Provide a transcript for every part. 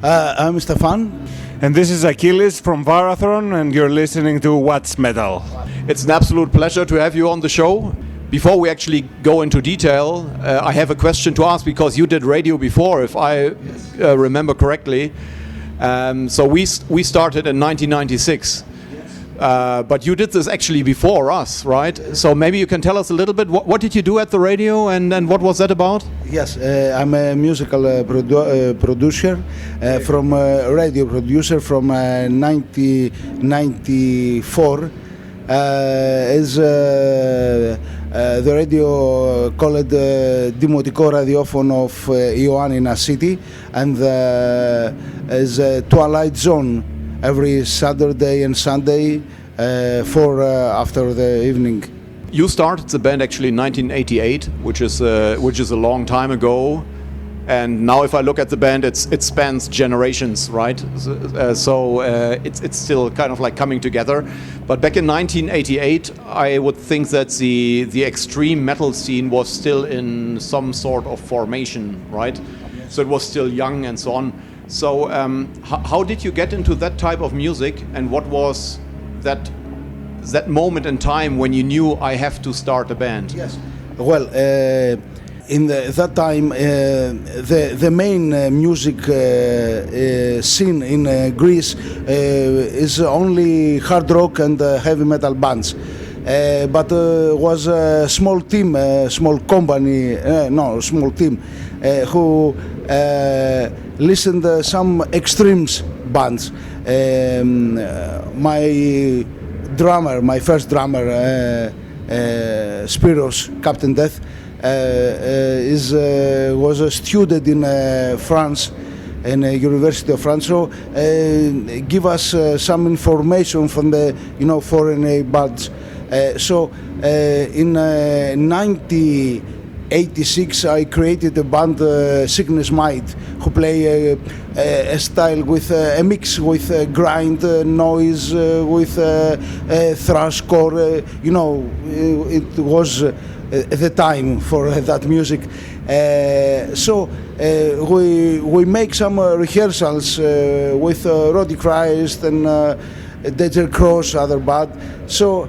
I'm Stefan. And this is Achilles from Varathron, and you're listening to What's Metal. It's an absolute pleasure to have you on the show. Before we actually go into detail, I have a question to ask, because you did radio before, if I remember correctly. So we started in 1996. But you did this actually before us, right? So maybe you can tell us a little bit, what did you do at the radio, and what was that about? Yes, I'm a musical producer, from radio producer from 1994. Is the radio called Δημοτικό ραδιόφωνο of Ioannina City, and is a twilight zone every Saturday and Sunday for after the evening. You started the band actually in 1988, which is a long time ago. And now, if I look at the band, it spans generations, right? So it's still kind of like coming together. But back in 1988, I would think that the extreme metal scene was still in some sort of formation, right? So it was still young and so on. So how did you get into that type of music, and what was that moment in time when you knew I have to start a band? Yes. Well, in that time, the main music scene in Greece is only hard rock and heavy metal bands. But was a small team, small company, small team who listened some extremes bands. My first drummer, Spiros, Captain Death, was a student in France, in University of France. So give us some information from the foreign bands. So in 1986 I created a band, Sickness Might, who play a style with a mix with grind, noise, with thrashcore. It was the time for that music. So we make some rehearsals with Roddy Christ and Danger Cross, other band. So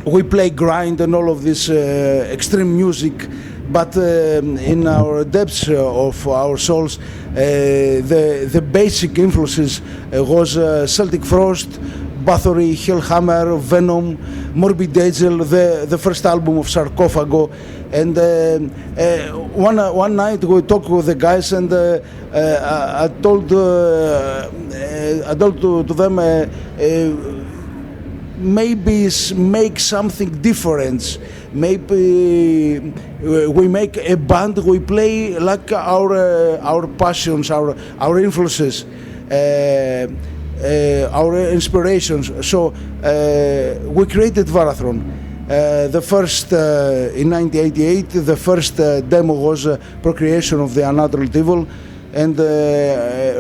we play grind and all of this extreme music, but in our depths of our souls, the basic influences was Celtic Frost, Bathory, Hellhammer, Venom, Morbid Angel, the first album of Sarcophago. And one night we talked with the guys, and I told to them, maybe make something different. Maybe we make a band, we play like our passions, our influences, our inspirations. So we created Varathron. The first in 1988, the first demo was Procreation of the Unnatural Devil, and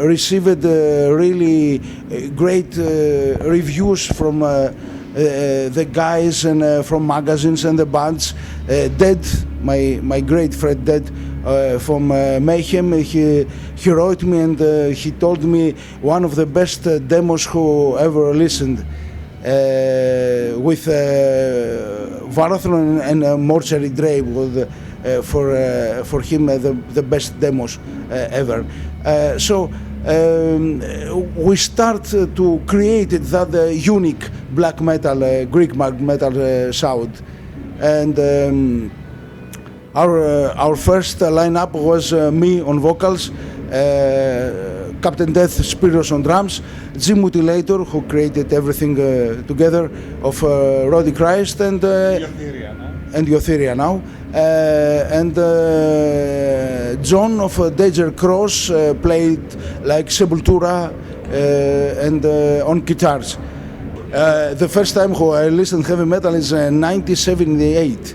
received really great reviews from the guys and from magazines and the bands. Dead, my great friend Dead from Mayhem, he wrote me, and he told me one of the best demos who ever listened. With Varathron and Mortuary Grave was for him the best demos ever. So we start to create that unique black metal, Greek black metal sound, and our first lineup was me on vocals, Captain Death, Spiros on drums, Jim Mutilator, who created everything together, of Roddy Christ and Yotheria now, and John of Danger Cross played like Sepultura and on guitars. The first time who I listened heavy metal is 1978.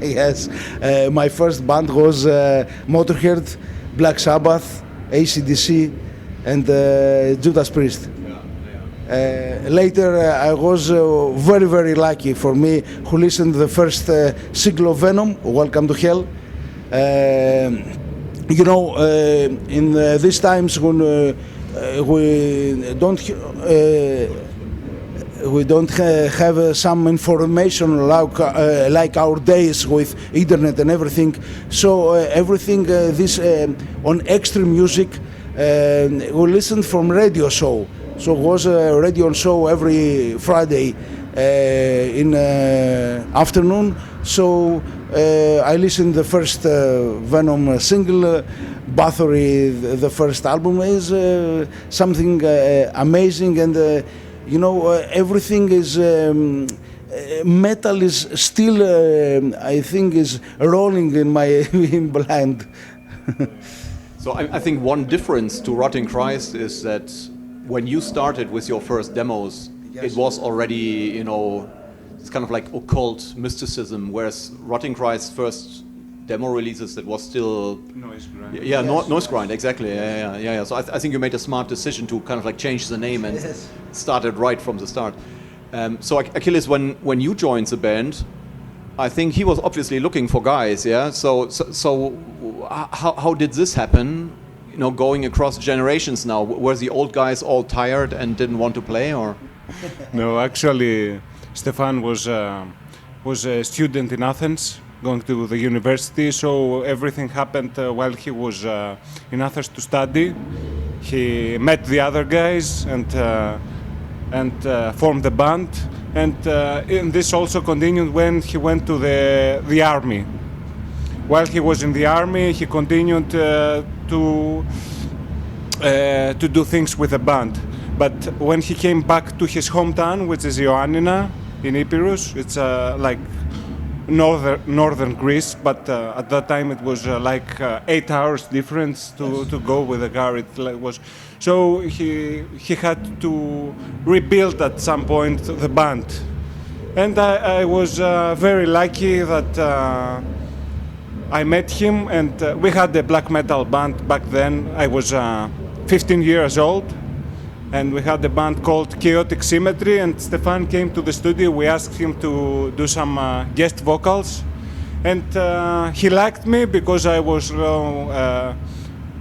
Yes, my first band was Motorhead, Black Sabbath, AC/DC, and Judas Priest. Later, I was very, very lucky for me who listened to the first single of Venom, Welcome to Hell. you know, in these times when we don't have some information like our days with internet and everything. So everything this on extreme music we listened from Radioshow. So it was a radio show every Friday in afternoon. So I listened the first Venom single, Bathory, the first album is something amazing, and you know, everything is metal is still I think is rolling in my in blind. So I think one difference to Rotting Christ is that when you started with your first demos, it was already, you know, it's kind of like occult mysticism, whereas Rotting Christ's first demo releases, it was still Noise grind. Yeah, noise grind, exactly. Yeah. So I think you made a smart decision to kind of like change the name and started right from the start. So Achilles, when you joined the band, I think he was obviously looking for guys. Yeah. So how did this happen? You know, going across generations now, were the old guys all tired and didn't want to play, or? No, actually, Stefan was a student in Athens, going to the university, so everything happened while he was in Athens to study. He met the other guys and formed the band, and this also continued when he went to the army. While he was in the army, he continued to do things with the band. But when he came back to his hometown, which is Ioannina in Epirus, it's like northern Greece, but at that time it was like 8 hours difference to go with the car. It was so he had to rebuild at some point the band, and I was very lucky that I met him, and we had a black metal band back then. I was 15 years old. And we had a band called Chaotic Symmetry, and Stefan came to the studio. We asked him to do some guest vocals, and he liked me because I was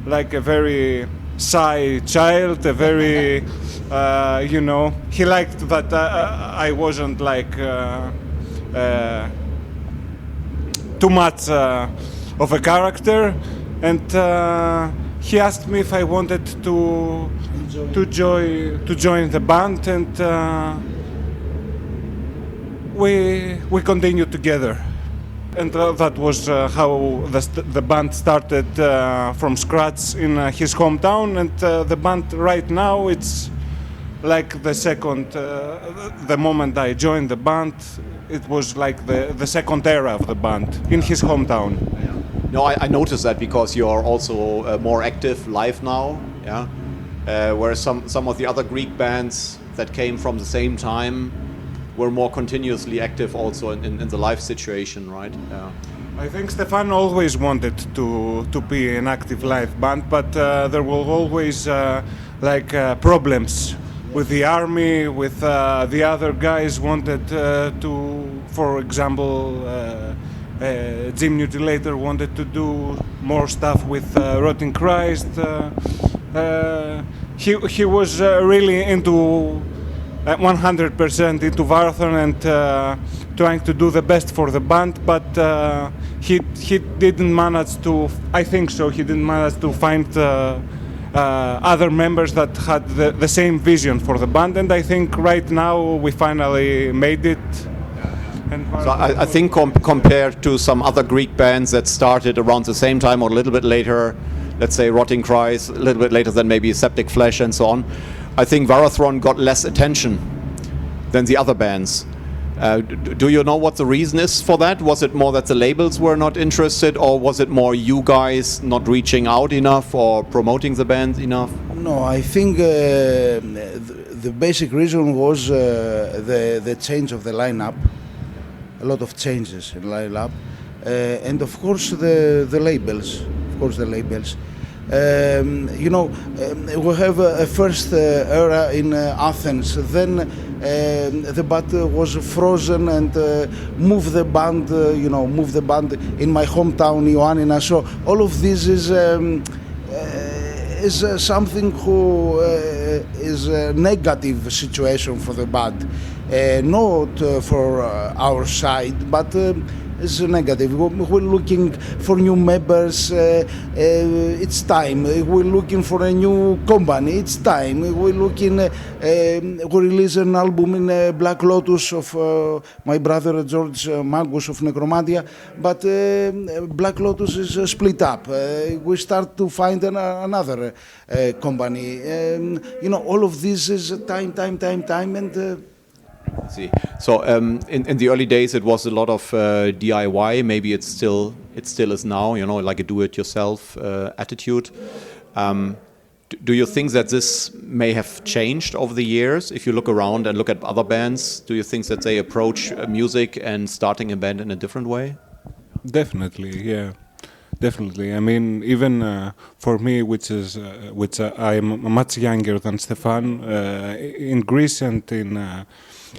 like a very shy child, a very, you know, he liked that I wasn't like too much of a character, and he asked me if I wanted to join the band, and we continued together, and that was how the band started from scratch in his hometown, and the band right now, it's like the second the moment I joined the band, it was like the second era of the band in his hometown. No, I noticed that because you're also more active live now, yeah. Whereas some of the other Greek bands that came from the same time were more continuously active also in the live situation, right? Yeah. I think Stefan always wanted to be an active live band, but there were always problems with the army, with the other guys wanted to, for example, Jim Mutilator wanted to do more stuff with Rotting Christ. He was really into 100% into Varathron and trying to do the best for the band, but he didn't manage to, I think so, he didn't manage to find other members that had the same vision for the band, and I think right now we finally made it. So I think compared to some other Greek bands that started around the same time or a little bit later, let's say Rotting Christ, a little bit later than maybe Septic Flesh and so on, I think Varathron got less attention than the other bands. Do you know what the reason is for that? Was it more that the labels were not interested, or was it more you guys not reaching out enough or promoting the band enough? No, I think the basic reason was the change of the lineup. A lot of changes in lineup, and of course the labels. You know, we have a first era in Athens. Then the band was frozen and move the band in my hometown Ioannina. So all of this is something who is a negative situation for the band, not for our side, but it's negative. We're looking for new members. It's time. We're looking for a new company. It's time. We're looking. We release an album in Black Lotus of my brother George Markus of Necromantia, but Black Lotus is split up. We start to find another company. All of this is time, and. See, so in the early days it was a lot of DIY. Maybe it still is now. Like a do-it-yourself attitude. Do you think that this may have changed over the years? If you look around and look at other bands, do you think that they approach music and starting a band in a different way? Definitely, yeah. Definitely. I mean, even for me, which I am much younger than Stefan, in Greece and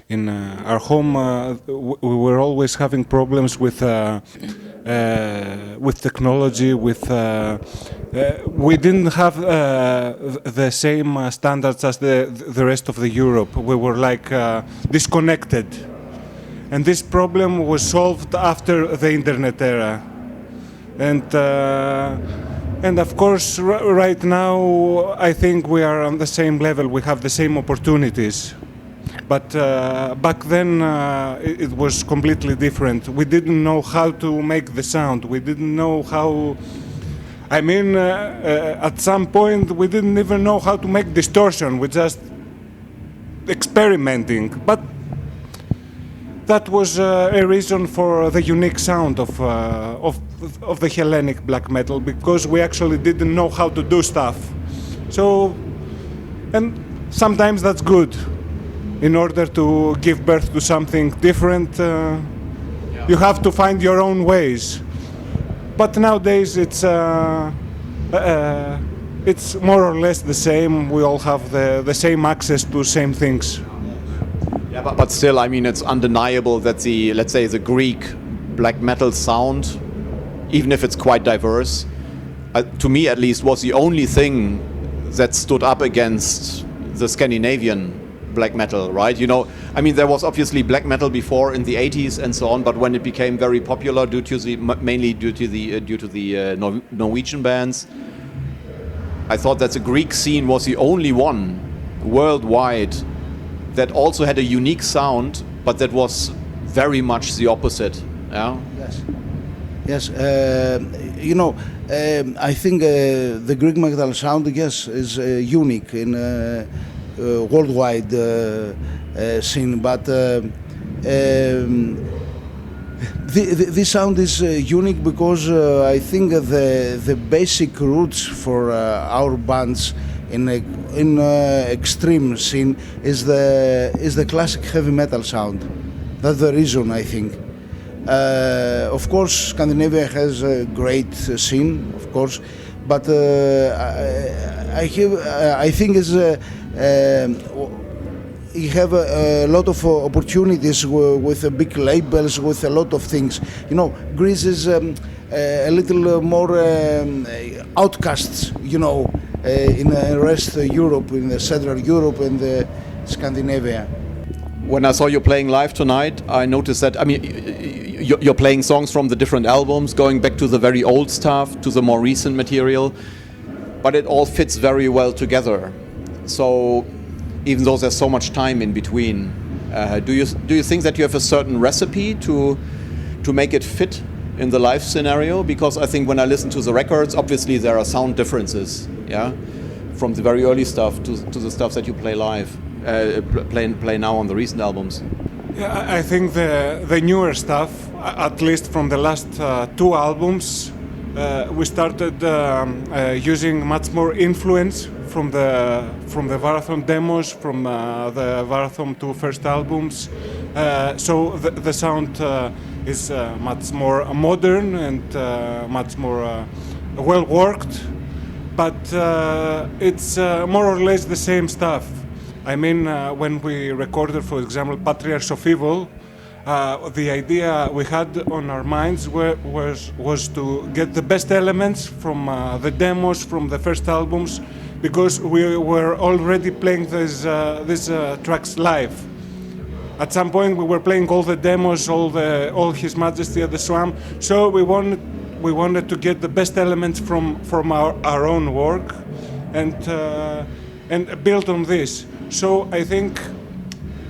in our home, we were always having problems with technology. We didn't have the same standards as the rest of the Europe. We were like disconnected, and this problem was solved after the internet era. And of course, right now, I think we are on the same level. We have the same opportunities. But back then, it was completely different. We didn't know how to make the sound. We didn't know how... I mean, at some point, we didn't even know how to make distortion. We just experimenting. But that was a reason for the unique sound of the Hellenic black metal, because we actually didn't know how to do stuff. So, and sometimes that's good. In order to give birth to something different, you have to find your own ways. But nowadays it's more or less the same. We all have the same access to same things. Yeah, but still, I mean, it's undeniable that let's say the Greek black metal sound, even if it's quite diverse, to me at least, was the only thing that stood up against the Scandinavian black metal, right? I mean, there was obviously black metal before in the 80s and so on, but when it became very popular mainly due to the Norwegian bands, I thought that the Greek scene was the only one worldwide that also had a unique sound, but that was very much the opposite. Yeah. Yes. I think the Greek metal sound, yes, is unique in worldwide scene, but this sound is unique because I think the basic roots for our bands in extreme scene is the classic heavy metal sound. That's the reason, I think. Of course, Scandinavia has a great scene, of course, but I think it's you have a lot of opportunities with big labels, with a lot of things. Greece is a little more outcasts, in the rest of Europe, in the Central Europe and the Scandinavia. When I saw you playing live tonight, I noticed that, I mean, you're playing songs from the different albums, going back to the very old stuff, to the more recent material, but it all fits very well together. So, even though there's so much time in between, do you think that you have a certain recipe to make it fit in the live scenario? Because I think when I listen to the records, obviously there are sound differences, yeah, from the very early stuff to the stuff that you play live, play now on the recent albums. Yeah, I think the newer stuff, at least from the last two albums, we started using much more influence from the Varathron demos, from the Varathron 2 first albums. So the sound is much more modern and much more well worked, but it's more or less the same stuff. I mean, when we recorded, for example, Patriarchs of Evil, the idea we had on our minds was to get the best elements from the demos from the first albums, because we were already playing these tracks live. At some point, we were playing all the demos, all His Majesty at the Swamp. So we wanted to get the best elements from our own work, and build on this. So I think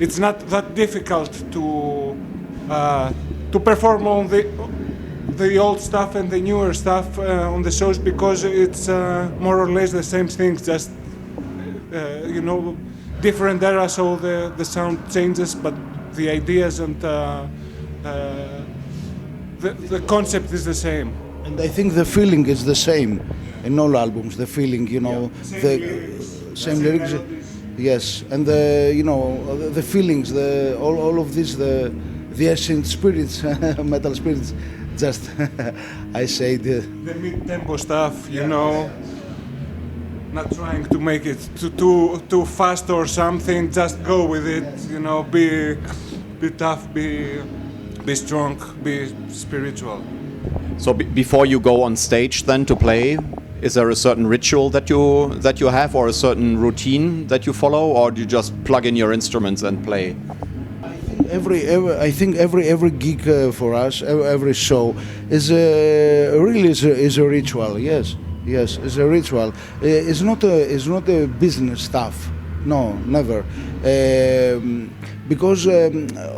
it's not that difficult to perform all the old stuff and the newer stuff on the shows, because it's more or less the same things, just different eras, so the sound changes, but the ideas and the concept is the same. And I think the feeling is the same in all albums. The feeling, same lyrics. Yes, and the feelings, all of this, the ancient spirits, metal spirits. Just I say the mid-tempo stuff, not trying to make it too fast or something. Just go with it, be tough, be strong, be spiritual. So before you go on stage then to play, is there a certain ritual that you have, or a certain routine that you follow, or do you just plug in your instruments and play? I think every gig for us, every show is really is a ritual. Yes, it's a ritual. It's not a business stuff. No, never. Because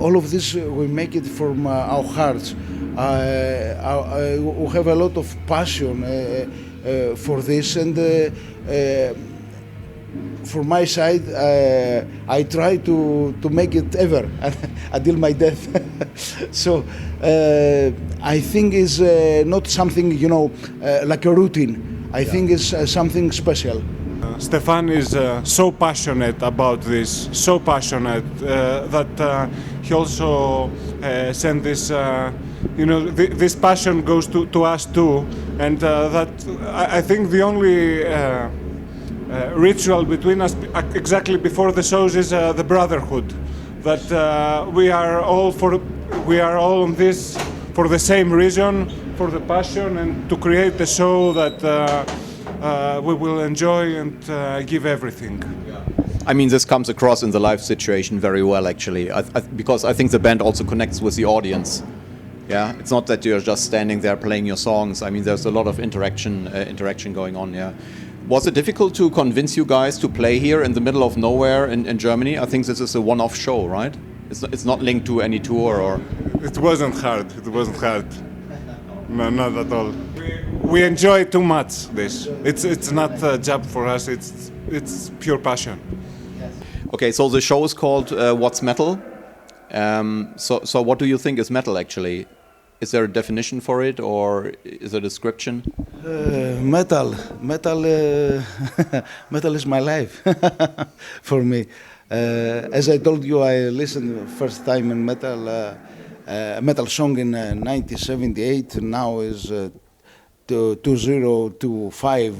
all of this we make it from our hearts. We have a lot of passion for this, and from my side, I try to make it ever until my death. So I think it's not something like a routine. I think it's something special. Stefan is so passionate about this, so passionate that he also sent this. This passion goes to us too, and that I think the only ritual between us exactly before the shows is the brotherhood. That we are all on this for the same reason, for the passion, and to create the show that we will enjoy and give everything. I mean, this comes across in the live situation very well, actually, because I think the band also connects with the audience. Yeah, it's not that you're just standing there playing your songs. I mean, there's a lot of interaction going on. Yeah. Was it difficult to convince you guys to play here in the middle of nowhere in Germany? I think this is a one-off show, right? It's not linked to any tour or. It wasn't hard. No, not at all. We enjoy too much this. It's not a job for us. It's pure passion. Okay, so the show is called What's Metal? So what do you think is metal actually? Is there a definition for it, or is there a description? Metal is my life for me. As I told you, I listened the first time in a metal song in 1978. Now is 2025,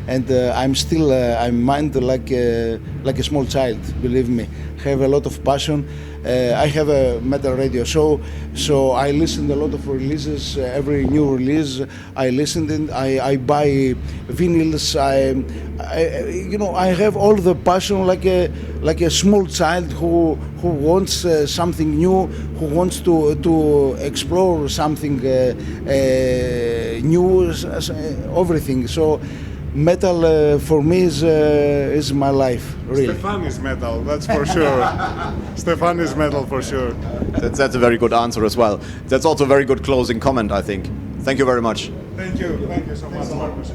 and I'm mind like a small child. Believe me, have a lot of passion. I have a metal radio show, so I listen a lot of releases. Every new release, I listen and I buy vinyls. I have all the passion like a small child who wants something new, who wants to explore something new, everything. So metal for me is my life, really. Stefan is metal, that's for sure. Stefan is metal for sure. That's a very good answer as well. That's also a very good closing comment, I think. Thank you very much. Thank you so much, Markus.